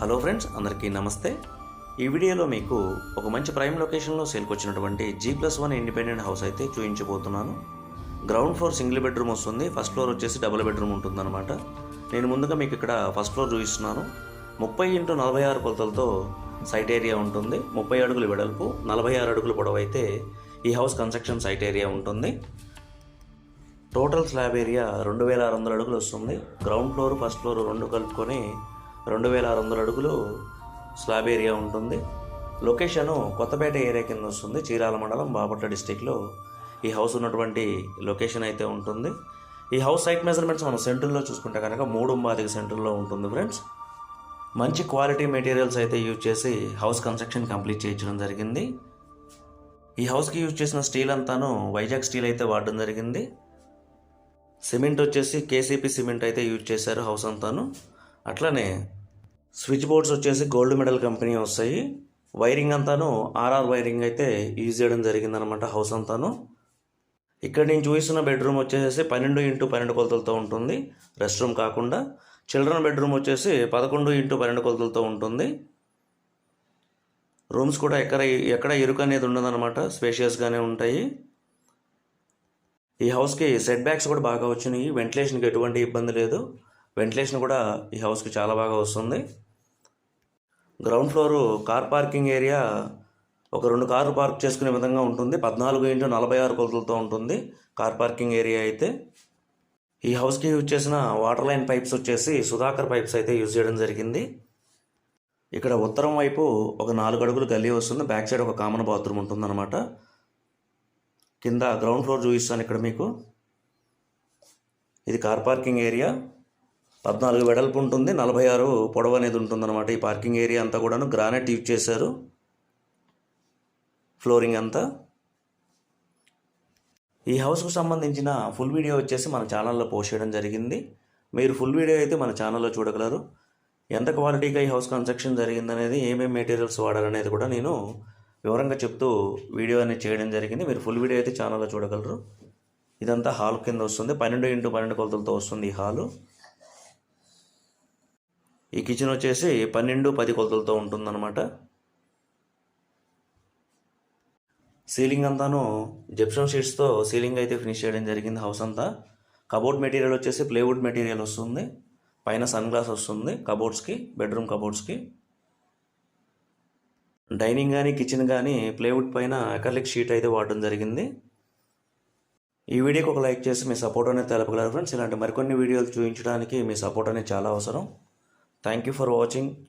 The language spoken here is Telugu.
హలో ఫ్రెండ్స్, అందరికీ నమస్తే. ఈ వీడియోలో మీకు ఒక మంచి ప్రైమ్ లొకేషన్లో సేల్కి వచ్చినటువంటి G+1 ఇండిపెండెంట్ హౌస్ అయితే చూపించబోతున్నాను. గ్రౌండ్ ఫ్లోర్ సింగిల్ బెడ్రూమ్ వస్తుంది, ఫస్ట్ ఫ్లోర్ వచ్చేసి డబుల్ బెడ్రూమ్ ఉంటుందన్నమాట. నేను ముందుగా మీకు ఇక్కడ ఫస్ట్ ఫ్లోర్ చూపిస్తున్నాను. 30x46 కొలతలతో సైట్ ఏరియా ఉంటుంది. 30 అడుగులు వెడల్పు, 46 అడుగులు పొడవు అయితే ఈ హౌస్ కన్స్ట్రక్షన్ సైట్ ఏరియా ఉంటుంది. టోటల్ స్లాబ్ ఏరియా 2600 అడుగులు వస్తుంది. గ్రౌండ్ ఫ్లోర్ ఫస్ట్ ఫ్లోర్ రెండు కలుపుకొని 2600 అడుగులు స్లాబ్ ఏరియా ఉంటుంది. లొకేషను కొత్తపేట ఏరియా కింద వస్తుంది. చీరాల మండలం, బాపట్ల డిస్టిక్లో ఈ హౌస్ ఉన్నటువంటి లొకేషన్ అయితే ఉంటుంది. ఈ హౌస్ సైట్ మెజర్మెంట్స్ మనం సెంటర్లో చూసుకుంటే కనుక 3.5 సెంటర్లో ఉంటుంది ఫ్రెండ్స్. మంచి క్వాలిటీ మెటీరియల్స్ అయితే యూజ్ చేసి హౌస్ కన్స్ట్రక్షన్ కంప్లీట్ చేయించడం జరిగింది. ఈ హౌస్కి యూజ్ చేసిన స్టీల్ అంతాను వైజాగ్ స్టీల్ అయితే వాడడం జరిగింది. సిమెంట్ వచ్చేసి కేసీపీ సిమెంట్ అయితే యూజ్ చేశారు హౌస్ అంతాను. అట్లనే స్విచ్ బోర్డ్స్ వచ్చేసి గోల్డ్ మెడల్ కంపెనీ వస్తాయి. వైరింగ్ అంతాను ఆర్ఆర్ వైరింగ్ అయితే యూజ్ చేయడం జరిగిందనమాట హౌస్ అంతాను. ఇక్కడ నేను చూపిస్తున్న బెడ్రూమ్ వచ్చేసి 12x12 కొలతలతో ఉంటుంది, రెస్ట్ రూమ్ కాకుండా. చిల్డ్రన్ బెడ్రూమ్ వచ్చేసి 11x12 కొలతలతో ఉంటుంది. రూమ్స్ కూడా ఎక్కడ ఇరుకు అనేది ఉండదన్నమాట, స్పేషియస్గానే ఉంటాయి. ఈ హౌస్కి సెట్ బ్యాక్స్ కూడా బాగా వచ్చినాయి. వెంటిలేషన్కి ఎటువంటి ఇబ్బంది లేదు. వెంటిలేషన్ కూడా ఈ హౌస్కి చాలా బాగా వస్తుంది. Ground floor car parking area ఒక 2 కార్లు పార్క్ చేసుకునే విధంగా ఉంటుంది. 14x46 కొలతలతో ఉంటుంది కార్ పార్కింగ్ ఏరియా అయితే. ఈ హౌస్కి యూజ్ చేసిన వాటర్ లైన్ పైప్స్ వచ్చేసి సుధాకర్ పైప్స్ అయితే యూజ్ చేయడం జరిగింది. ఇక్కడ ఉత్తరం వైపు ఒక 4 అడుగులు గల్లీ వస్తుంది. బ్యాక్ సైడ్ ఒక కామన్ బాత్రూమ్ ఉంటుందన్నమాట. కింద గ్రౌండ్ ఫ్లోర్ చూపిస్తాను ఇక్కడ మీకు. ఇది కార్ పార్కింగ్ ఏరియా. 14 వెడల్పు ఉంటుంది, 46 పొడవు అనేది ఉంటుందన్నమాట. ఈ పార్కింగ్ ఏరియా అంతా కూడాను గ్రానైట్ యూజ్ చేశారు, ఫ్లోరింగ్ అంతా. ఈ హౌస్కు సంబంధించిన ఫుల్ వీడియో వచ్చేసి మన ఛానల్లో పోస్ట్ చేయడం జరిగింది. మీరు ఫుల్ వీడియో అయితే మన ఛానల్లో చూడగలరు. ఎంత క్వాలిటీగా ఈ హౌస్ కన్స్ట్రక్షన్ జరిగిందనేది, ఏమేమి మెటీరియల్స్ వాడాలనేది కూడా నేను వివరంగా చెప్తూ వీడియో అనేది చేయడం జరిగింది. మీరు ఫుల్ వీడియో అయితే ఛానల్లో చూడగలరు. ఇదంతా హాల్ కింద వస్తుంది. 12x12 కొలతలతో వస్తుంది ఈ హాలు. ఈ కిచెన్ వచ్చేసి 12x10 కొలతలతో ఉంటుందన్నమాట. సీలింగ్ అంతాను జిప్సమ్ షీట్స్తో సీలింగ్ అయితే ఫినిష్ చేయడం జరిగింది హౌస్ అంతా. కబోర్డ్ మెటీరియల్ వచ్చేసి ప్లేవుడ్ మెటీరియల్ వస్తుంది. పైన సన్ గ్లాస్ వస్తుంది కబోర్డ్స్కి, బెడ్రూమ్ కబోర్డ్స్కి. డైనింగ్ కానీ కిచెన్ కానీ ప్లేవుడ్ పైన అకర్లిక్ షీట్ అయితే వాడడం జరిగింది. ఈ వీడియోకి ఒక లైక్ చేసి మీ సపోర్ట్ అనేది తెలపగలరు ఫ్రెండ్స్. ఇలాంటి మరికొన్ని వీడియోలు చూపించడానికి మీ సపోర్ట్ అనేది చాలా అవసరం. Thank you for watching.